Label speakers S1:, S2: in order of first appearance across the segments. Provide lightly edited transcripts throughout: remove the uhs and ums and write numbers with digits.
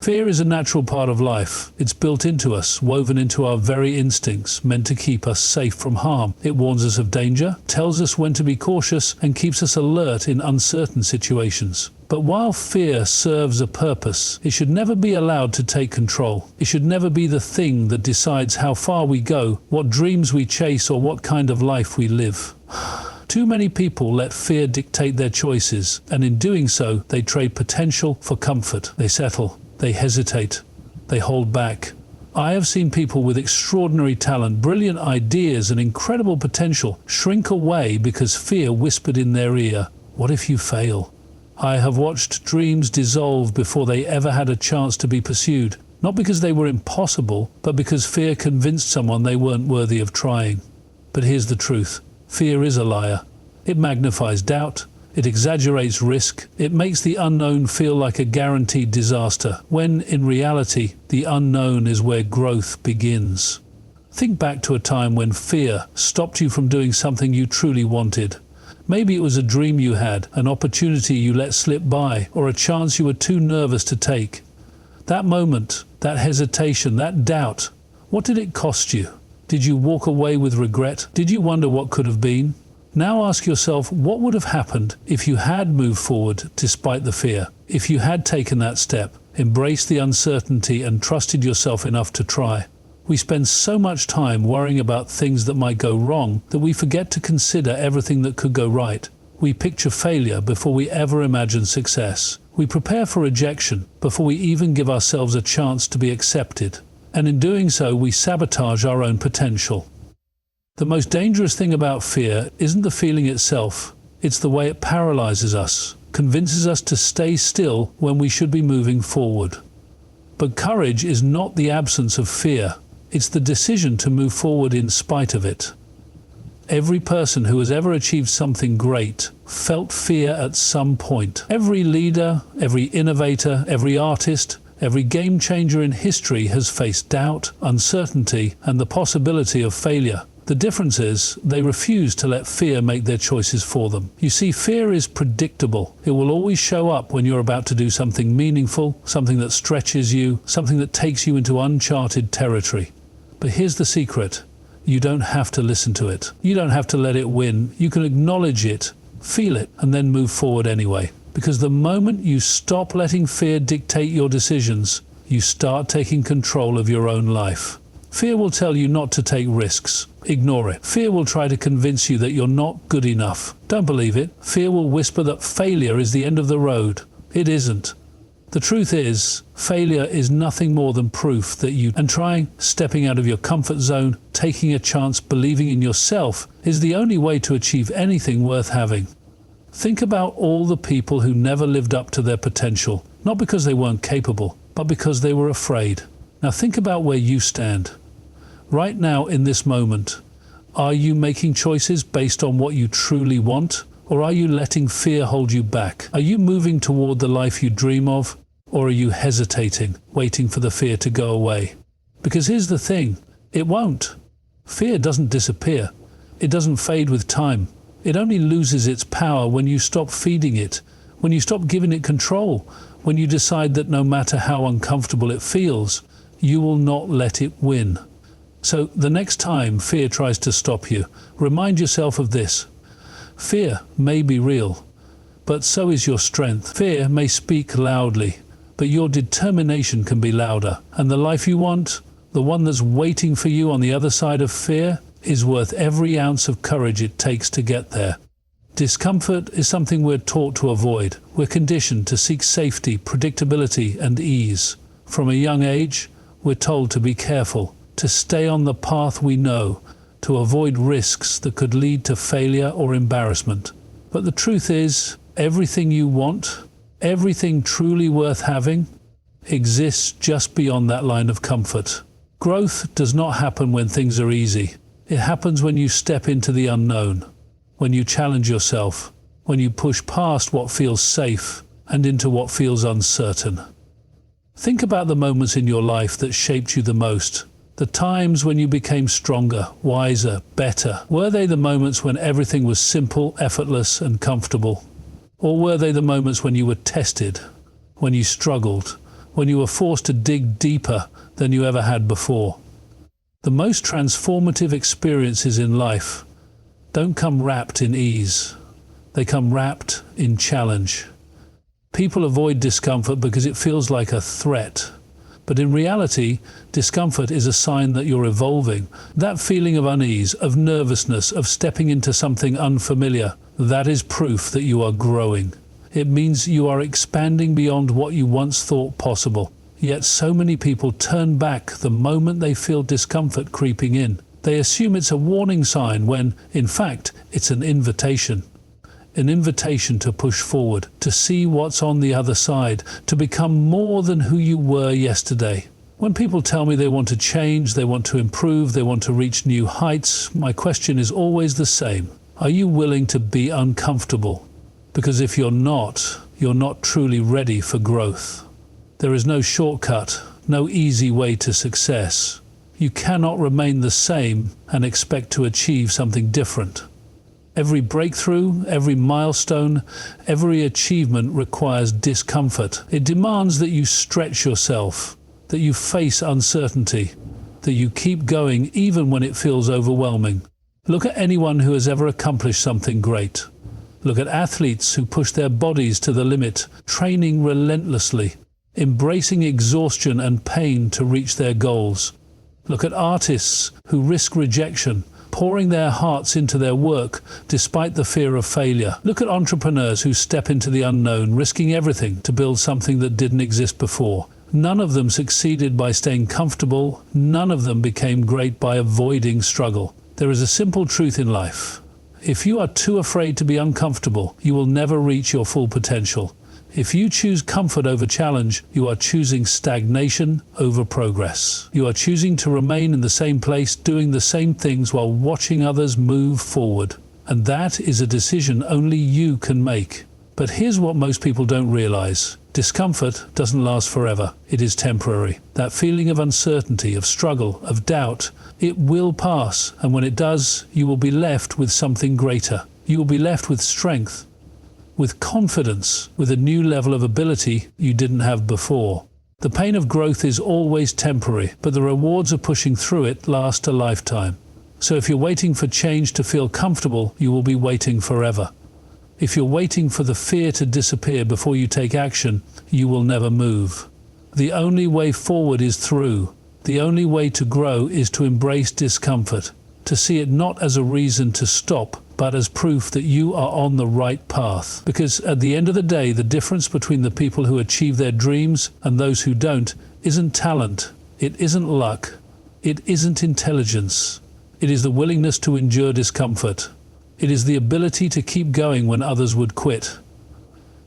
S1: Fear is a natural part of life. It's built into us, woven into our very instincts, meant to keep us safe from harm. It warns us of danger, tells us when to be cautious, and keeps us alert in uncertain situations. But while fear serves a purpose, it should never be allowed to take control. It should never be the thing that decides how far we go, what dreams we chase, or what kind of life we live. Too many people let fear dictate their choices, and in doing so, they trade potential for comfort. They settle. They hesitate. They hold back. I have seen people with extraordinary talent, brilliant ideas, and incredible potential shrink away because fear whispered in their ear, "What if you fail?" I have watched dreams dissolve before they ever had a chance to be pursued, not because they were impossible, but because fear convinced someone they weren't worthy of trying. But here's the truth. Fear is a liar. It magnifies doubt. It exaggerates risk. It makes the unknown feel like a guaranteed disaster, when, in reality, the unknown is where growth begins. Think back to a time when fear stopped you from doing something you truly wanted. Maybe it was a dream you had, an opportunity you let slip by, or a chance you were too nervous to take. That moment, that hesitation, that doubt, what did it cost you? Did you walk away with regret? Did you wonder what could have been? Now ask yourself, what would have happened if you had moved forward despite the fear? If you had taken that step, embraced the uncertainty, and trusted yourself enough to try? We spend so much time worrying about things that might go wrong that we forget to consider everything that could go right. We picture failure before we ever imagine success. We prepare for rejection before we even give ourselves a chance to be accepted. And in doing so, we sabotage our own potential. The most dangerous thing about fear isn't the feeling itself, it's the way it paralyzes us, convinces us to stay still when we should be moving forward. But courage is not the absence of fear, it's the decision to move forward in spite of it. Every person who has ever achieved something great felt fear at some point. Every leader, every innovator, every artist, every game changer in history has faced doubt, uncertainty, and the possibility of failure. The difference is, they refuse to let fear make their choices for them. You see, fear is predictable. It will always show up when you're about to do something meaningful, something that stretches you, something that takes you into uncharted territory. But here's the secret. You don't have to listen to it. You don't have to let it win. You can acknowledge it, feel it, and then move forward anyway. Because the moment you stop letting fear dictate your decisions, you start taking control of your own life. Fear will tell you not to take risks. Ignore it. Fear will try to convince you that you're not good enough. Don't believe it. Fear will whisper that failure is the end of the road. It isn't. The truth is, failure is nothing more than proof that stepping out of your comfort zone, taking a chance, believing in yourself, is the only way to achieve anything worth having. Think about all the people who never lived up to their potential, not because they weren't capable, but because they were afraid. Now think about where you stand. Right now, in this moment, are you making choices based on what you truly want? Or are you letting fear hold you back? Are you moving toward the life you dream of? Or are you hesitating, waiting for the fear to go away? Because here's the thing, it won't. Fear doesn't disappear. It doesn't fade with time. It only loses its power when you stop feeding it, when you stop giving it control, when you decide that no matter how uncomfortable it feels, you will not let it win. So the next time fear tries to stop you, remind yourself of this. Fear may be real, but so is your strength. Fear may speak loudly, but your determination can be louder. And the life you want, the one that's waiting for you on the other side of fear, is worth every ounce of courage it takes to get there. Discomfort is something we're taught to avoid. We're conditioned to seek safety, predictability, and ease. From a young age, we're told to be careful, to stay on the path we know, to avoid risks that could lead to failure or embarrassment. But the truth is, everything you want, everything truly worth having, exists just beyond that line of comfort. Growth does not happen when things are easy. It happens when you step into the unknown, when you challenge yourself, when you push past what feels safe and into what feels uncertain. Think about the moments in your life that shaped you the most. The times when you became stronger, wiser, better. Were they the moments when everything was simple, effortless, and comfortable? Or were they the moments when you were tested, when you struggled, when you were forced to dig deeper than you ever had before. The most transformative experiences in life don't come wrapped in ease. They come wrapped in challenge. People avoid discomfort because it feels like a threat. But in reality, discomfort is a sign that you're evolving. That feeling of unease, of nervousness, of stepping into something unfamiliar, that is proof that you are growing. It means you are expanding beyond what you once thought possible. Yet so many people turn back the moment they feel discomfort creeping in. They assume it's a warning sign when, in fact, it's an invitation. An invitation to push forward, to see what's on the other side, to become more than who you were yesterday. When people tell me they want to change, they want to improve, they want to reach new heights, my question is always the same. Are you willing to be uncomfortable? Because if you're not truly ready for growth. There is no shortcut, no easy way to success. You cannot remain the same and expect to achieve something different. Every breakthrough, every milestone, every achievement requires discomfort. It demands that you stretch yourself, that you face uncertainty, that you keep going even when it feels overwhelming. Look at anyone who has ever accomplished something great. Look at athletes who push their bodies to the limit, training relentlessly, embracing exhaustion and pain to reach their goals. Look at artists who risk rejection, pouring their hearts into their work despite the fear of failure. Look at entrepreneurs who step into the unknown, risking everything to build something that didn't exist before. None of them succeeded by staying comfortable. None of them became great by avoiding struggle. There is a simple truth in life. If you are too afraid to be uncomfortable, you will never reach your full potential. If you choose comfort over challenge, you are choosing stagnation over progress. You are choosing to remain in the same place, doing the same things while watching others move forward. And that is a decision only you can make. But here's what most people don't realize. Discomfort doesn't last forever. It is temporary. That feeling of uncertainty, of struggle, of doubt, it will pass. And when it does, you will be left with something greater. You will be left with strength, with confidence, with a new level of ability you didn't have before. The pain of growth is always temporary, but the rewards of pushing through it last a lifetime. So if you're waiting for change to feel comfortable, you will be waiting forever. If you're waiting for the fear to disappear before you take action, you will never move. The only way forward is through. The only way to grow is to embrace discomfort, to see it not as a reason to stop, but as proof that you are on the right path. Because at the end of the day, the difference between the people who achieve their dreams and those who don't isn't talent, it isn't luck, it isn't intelligence. It is the willingness to endure discomfort. It is the ability to keep going when others would quit.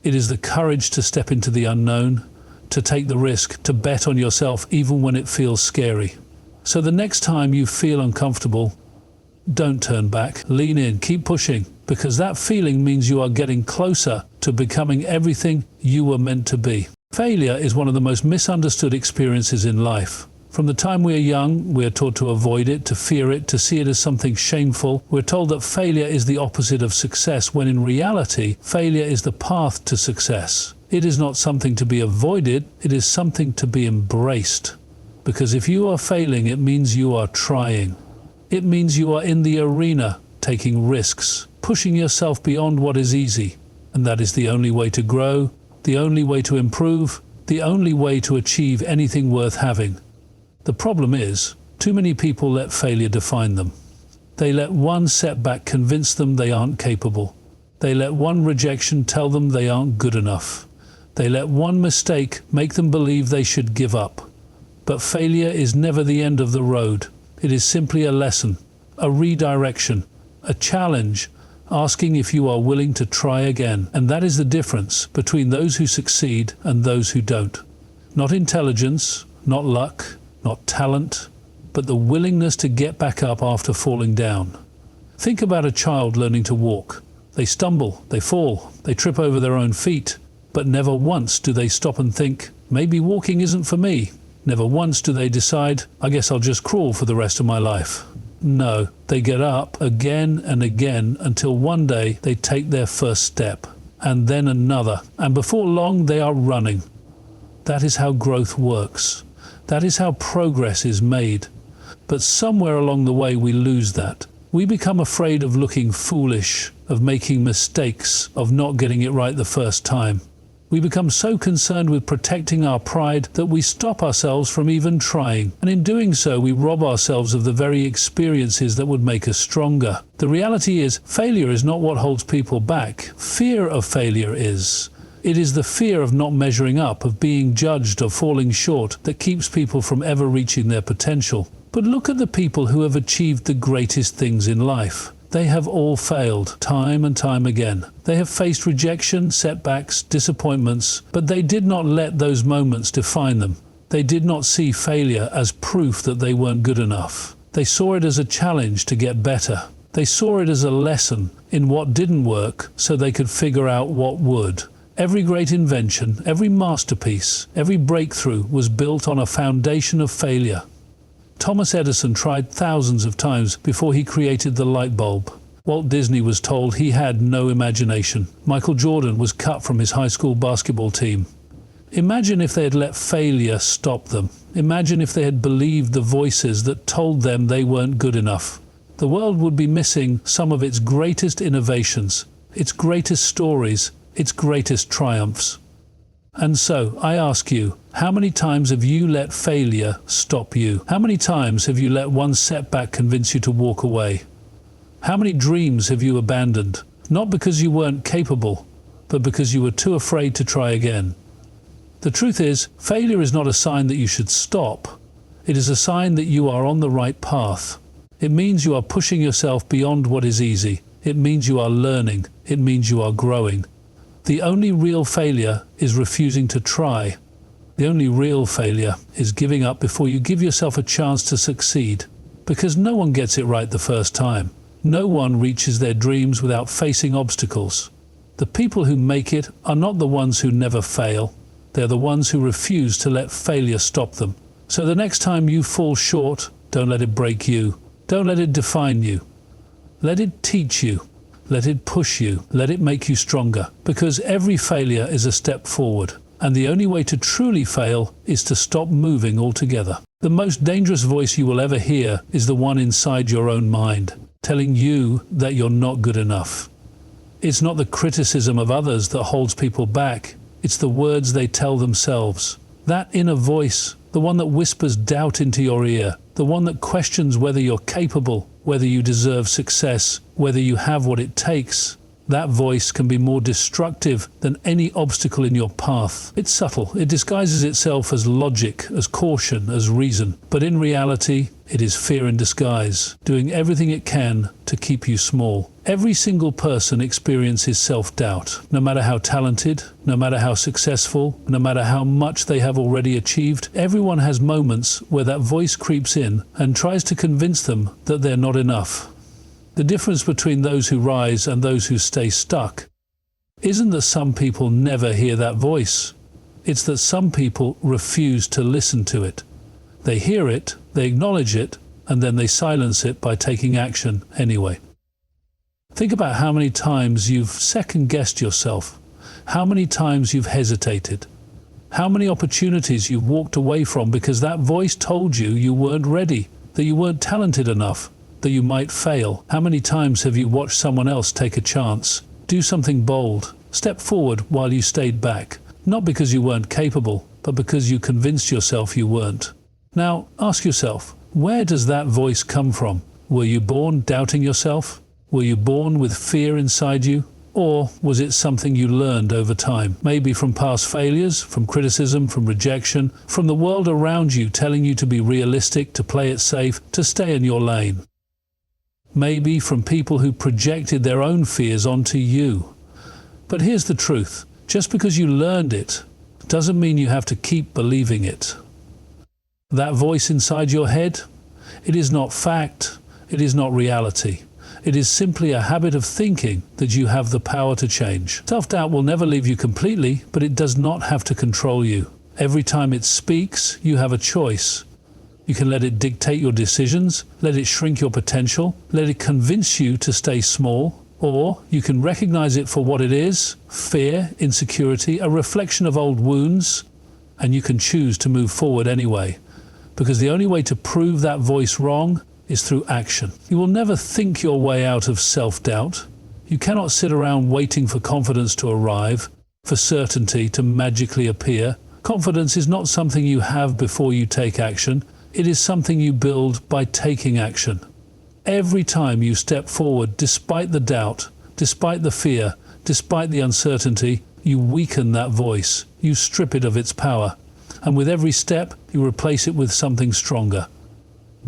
S1: It is the courage to step into the unknown, to take the risk, to bet on yourself even when it feels scary. So the next time you feel uncomfortable, don't turn back. Lean in, keep pushing, because that feeling means you are getting closer to becoming everything you were meant to be. Failure is one of the most misunderstood experiences in life. From the time we are young, we are taught to avoid it, to fear it, to see it as something shameful. We're told that failure is the opposite of success, when in reality, failure is the path to success. It is not something to be avoided, it is something to be embraced. Because if you are failing, it means you are trying. It means you are in the arena, taking risks, pushing yourself beyond what is easy. And that is the only way to grow, the only way to improve, the only way to achieve anything worth having. The problem is, too many people let failure define them. They let one setback convince them they aren't capable. They let one rejection tell them they aren't good enough. They let one mistake make them believe they should give up. But failure is never the end of the road. It is simply a lesson, a redirection, a challenge, asking if you are willing to try again. And that is the difference between those who succeed and those who don't. Not intelligence, not luck, not talent, but the willingness to get back up after falling down. Think about a child learning to walk. They stumble, they fall, they trip over their own feet, but never once do they stop and think, maybe walking isn't for me. Never once do they decide, I guess I'll just crawl for the rest of my life. No, they get up again and again until one day they take their first step, and then another, and before long they are running. That is how growth works. That is how progress is made. But somewhere along the way we lose that. We become afraid of looking foolish, of making mistakes, of not getting it right the first time. We become so concerned with protecting our pride that we stop ourselves from even trying. And in doing so, we rob ourselves of the very experiences that would make us stronger. The reality is, failure is not what holds people back. Fear of failure is. It is the fear of not measuring up, of being judged, of falling short, that keeps people from ever reaching their potential. But look at the people who have achieved the greatest things in life. They have all failed, time and time again. They have faced rejection, setbacks, disappointments, but they did not let those moments define them. They did not see failure as proof that they weren't good enough. They saw it as a challenge to get better. They saw it as a lesson in what didn't work so they could figure out what would. Every great invention, every masterpiece, every breakthrough was built on a foundation of failure. Thomas Edison tried thousands of times before he created the light bulb. Walt Disney was told he had no imagination. Michael Jordan was cut from his high school basketball team. Imagine if they had let failure stop them. Imagine if they had believed the voices that told them they weren't good enough. The world would be missing some of its greatest innovations, its greatest stories, its greatest triumphs. And so, I ask you, how many times have you let failure stop you? How many times have you let one setback convince you to walk away? How many dreams have you abandoned? Not because you weren't capable, but because you were too afraid to try again. The truth is, failure is not a sign that you should stop. It is a sign that you are on the right path. It means you are pushing yourself beyond what is easy. It means you are learning. It means you are growing. The only real failure is refusing to try. The only real failure is giving up before you give yourself a chance to succeed. Because no one gets it right the first time. No one reaches their dreams without facing obstacles. The people who make it are not the ones who never fail. They're the ones who refuse to let failure stop them. So the next time you fall short, don't let it break you. Don't let it define you. Let it teach you. Let it push you. Let it make you stronger. Because every failure is a step forward. And the only way to truly fail is to stop moving altogether. The most dangerous voice you will ever hear is the one inside your own mind, telling you that you're not good enough. It's not the criticism of others that holds people back. It's the words they tell themselves. That inner voice, the one that whispers doubt into your ear, the one that questions whether you're capable, whether you deserve success, whether you have what it takes. That voice can be more destructive than any obstacle in your path. It's subtle. It disguises itself as logic, as caution, as reason. But in reality, it is fear in disguise, doing everything it can to keep you small. Every single person experiences self-doubt, no matter how talented, no matter how successful, no matter how much they have already achieved. Everyone has moments where that voice creeps in and tries to convince them that they're not enough. The difference between those who rise and those who stay stuck isn't that some people never hear that voice. It's that some people refuse to listen to it. They hear it, they acknowledge it, and then they silence it by taking action anyway. Think about how many times you've second-guessed yourself, how many times you've hesitated, how many opportunities you've walked away from because that voice told you you weren't ready, that you weren't talented enough, that you might fail. How many times have you watched someone else take a chance, do something bold, step forward while you stayed back, not because you weren't capable, but because you convinced yourself you weren't? Now, ask yourself, where does that voice come from? Were you born doubting yourself? Were you born with fear inside you? Or was it something you learned over time? Maybe from past failures, from criticism, from rejection, from the world around you telling you to be realistic, to play it safe, to stay in your lane. Maybe from people who projected their own fears onto you. But here's the truth. Just because you learned it doesn't mean you have to keep believing it. That voice inside your head, it is not fact, it is not reality. It is simply a habit of thinking that you have the power to change. Self-doubt will never leave you completely, but it does not have to control you. Every time it speaks, you have a choice. You can let it dictate your decisions, let it shrink your potential, let it convince you to stay small, or you can recognize it for what it is: fear, insecurity, a reflection of old wounds, and you can choose to move forward anyway. Because the only way to prove that voice wrong is through action. You will never think your way out of self-doubt. You cannot sit around waiting for confidence to arrive, for certainty to magically appear. Confidence is not something you have before you take action. It is something you build by taking action. Every time you step forward, despite the doubt, despite the fear, despite the uncertainty, you weaken that voice. You strip it of its power. And with every step, you replace it with something stronger.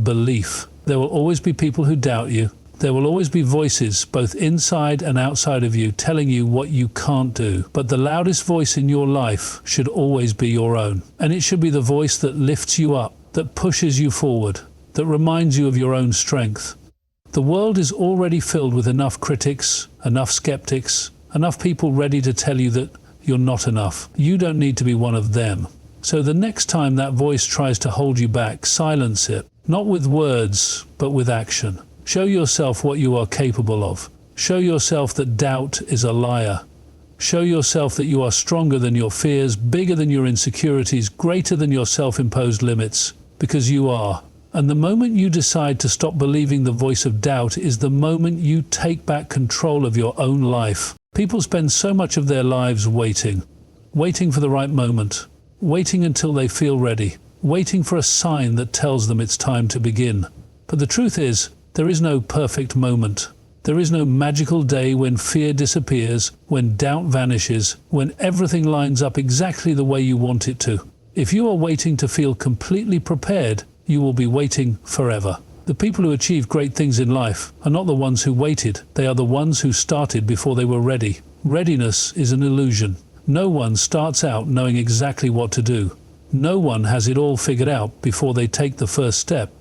S1: Belief. There will always be people who doubt you. There will always be voices, both inside and outside of you, telling you what you can't do. But the loudest voice in your life should always be your own. And it should be the voice that lifts you up, that pushes you forward, that reminds you of your own strength. The world is already filled with enough critics, enough skeptics, enough people ready to tell you that you're not enough. You don't need to be one of them. So the next time that voice tries to hold you back, silence it. Not with words, but with action. Show yourself what you are capable of. Show yourself that doubt is a liar. Show yourself that you are stronger than your fears, bigger than your insecurities, greater than your self-imposed limits. Because you are. And the moment you decide to stop believing the voice of doubt is the moment you take back control of your own life. People spend so much of their lives waiting for the right moment, waiting until they feel ready, waiting for a sign that tells them it's time to begin. But the truth is, there is no perfect moment. There is no magical day when fear disappears, when doubt vanishes, when everything lines up exactly the way you want it to. If you are waiting to feel completely prepared, you will be waiting forever. The people who achieve great things in life are not the ones who waited. They are the ones who started before they were ready. Readiness is an illusion. No one starts out knowing exactly what to do. No one has it all figured out before they take the first step.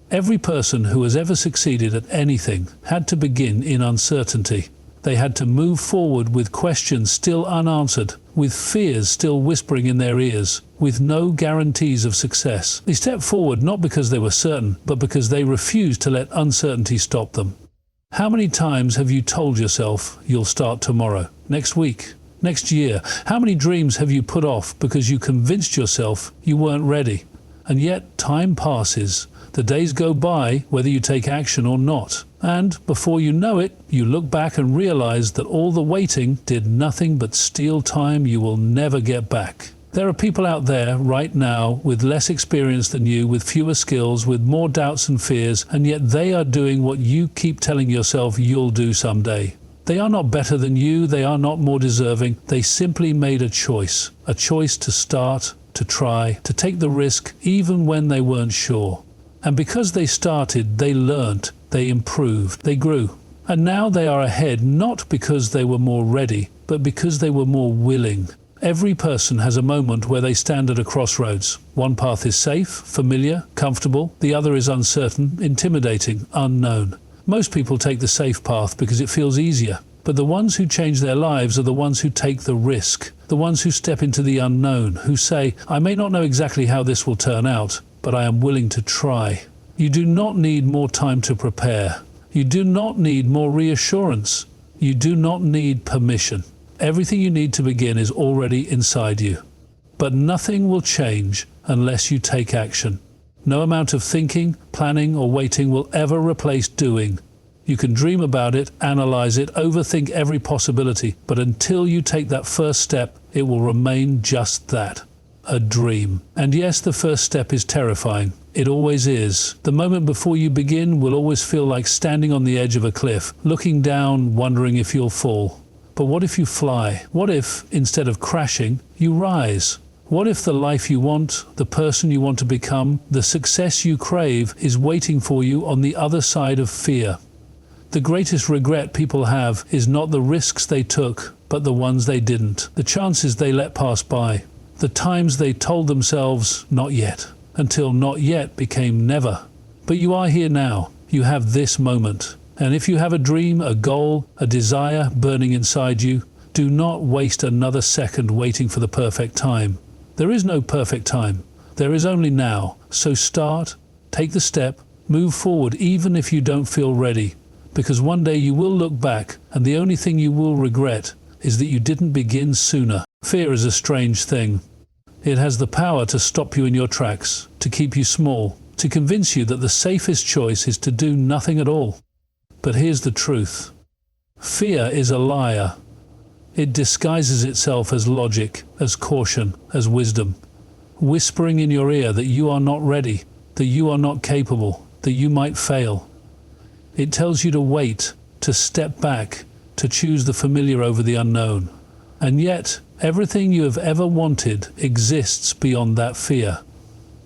S1: Every person who has ever succeeded at anything had to begin in uncertainty. They had to move forward with questions still unanswered, with fears still whispering in their ears, with no guarantees of success. They stepped forward not because they were certain, but because they refused to let uncertainty stop them. How many times have you told yourself you'll start tomorrow, next week, next year? How many dreams have you put off because you convinced yourself you weren't ready? And yet time passes. The days go by whether you take action or not. And before you know it, you look back and realize that all the waiting did nothing but steal time you will never get back. There are people out there right now with less experience than you, with fewer skills, with more doubts and fears, and yet they are doing what you keep telling yourself you'll do someday. They are not better than you, they are not more deserving, they simply made a choice to start, to try, to take the risk even when they weren't sure. And because they started, they learned, they improved, they grew. And now they are ahead not because they were more ready, but because they were more willing. Every person has a moment where they stand at a crossroads. One path is safe, familiar, comfortable. The other is uncertain, intimidating, unknown. Most people take the safe path because it feels easier. But the ones who change their lives are the ones who take the risk. The ones who step into the unknown, who say, I may not know exactly how this will turn out, but I am willing to try. You do not need more time to prepare. You do not need more reassurance. You do not need permission. Everything you need to begin is already inside you. But nothing will change unless you take action. No amount of thinking, planning, or waiting will ever replace doing. You can dream about it, analyze it, overthink every possibility, but until you take that first step, it will remain just that. A dream. And yes, the first step is terrifying. It always is. The moment before you begin will always feel like standing on the edge of a cliff, looking down, wondering if you'll fall. But what if you fly? What if, instead of crashing, you rise? What if the life you want, the person you want to become, the success you crave is waiting for you on the other side of fear? The greatest regret people have is not the risks they took, but the ones they didn't. The chances they let pass by. The times they told themselves, not yet, until not yet became never. But you are here now. You have this moment. And if you have a dream, a goal, a desire burning inside you, do not waste another second waiting for the perfect time. There is no perfect time. There is only now. So start, take the step, move forward even if you don't feel ready. Because one day you will look back and the only thing you will regret is that you didn't begin sooner. Fear is a strange thing. It has the power to stop you in your tracks, to keep you small, to convince you that the safest choice is to do nothing at all. But here's the truth. Fear is a liar. It disguises itself as logic, as caution, as wisdom, whispering in your ear that you are not ready, that you are not capable, that you might fail. It tells you to wait, to step back, to choose the familiar over the unknown. And yet, everything you have ever wanted exists beyond that fear.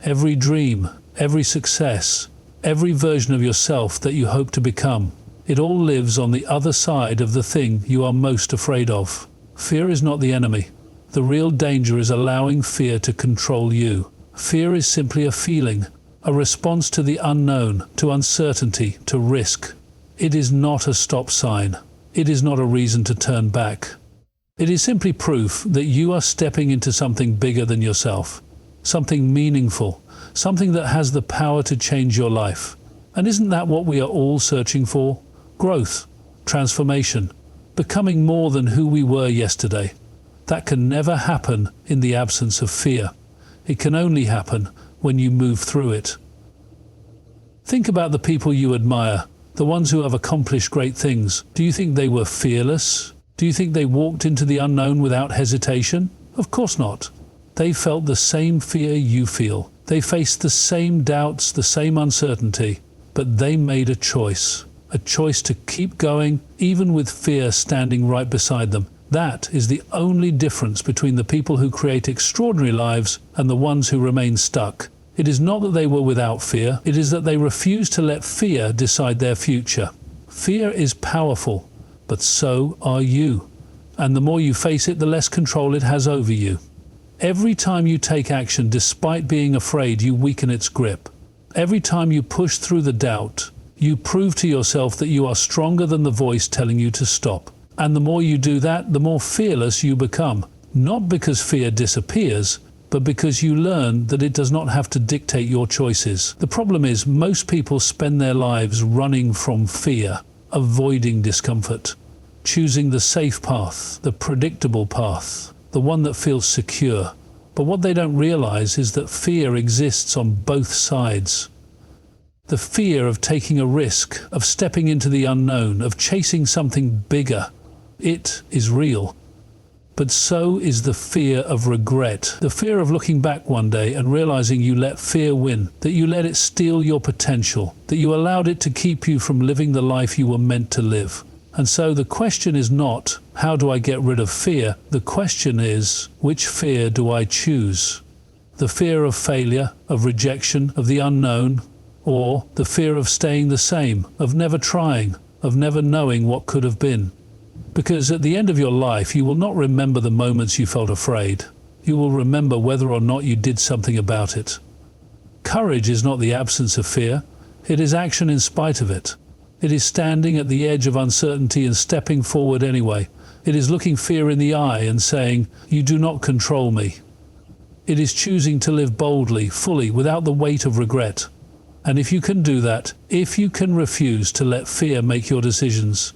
S1: Every dream, every success, every version of yourself that you hope to become, it all lives on the other side of the thing you are most afraid of. Fear is not the enemy. The real danger is allowing fear to control you. Fear is simply a feeling, a response to the unknown, to uncertainty, to risk. It is not a stop sign. It is not a reason to turn back. It is simply proof that you are stepping into something bigger than yourself, something meaningful, something that has the power to change your life. And isn't that what we are all searching for? Growth, transformation, becoming more than who we were yesterday. That can never happen in the absence of fear. It can only happen when you move through it. Think about the people you admire, the ones who have accomplished great things. Do you think they were fearless? Do you think they walked into the unknown without hesitation? Of course not. They felt the same fear you feel. They faced the same doubts, the same uncertainty, but they made a choice to keep going, even with fear standing right beside them. That is the only difference between the people who create extraordinary lives and the ones who remain stuck. It is not that they were without fear, it is that they refused to let fear decide their future. Fear is powerful, but so are you. And the more you face it, the less control it has over you. Every time you take action despite being afraid, you weaken its grip. Every time you push through the doubt, you prove to yourself that you are stronger than the voice telling you to stop. And the more you do that, the more fearless you become. Not because fear disappears, but because you learn that it does not have to dictate your choices. The problem is, most people spend their lives running from fear, avoiding discomfort, choosing the safe path, the predictable path, the one that feels secure. But what they don't realize is that fear exists on both sides. The fear of taking a risk, of stepping into the unknown, of chasing something bigger. It is real. But so is the fear of regret, the fear of looking back one day and realizing you let fear win, that you let it steal your potential, that you allowed it to keep you from living the life you were meant to live. And so the question is not, how do I get rid of fear? The question is, which fear do I choose? The fear of failure, of rejection, of the unknown, or the fear of staying the same, of never trying, of never knowing what could have been? Because at the end of your life, you will not remember the moments you felt afraid. You will remember whether or not you did something about it. Courage is not the absence of fear. It is action in spite of it. It is standing at the edge of uncertainty and stepping forward anyway. It is looking fear in the eye and saying, "You do not control me." It is choosing to live boldly, fully, without the weight of regret. And if you can do that, if you can refuse to let fear make your decisions,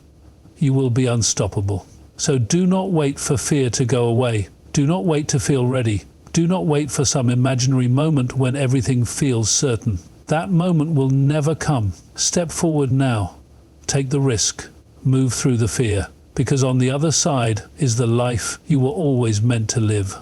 S1: you will be unstoppable. So do not wait for fear to go away. Do not wait to feel ready. Do not wait for some imaginary moment when everything feels certain. That moment will never come. Step forward now. Take the risk. Move through the fear. Because on the other side is the life you were always meant to live.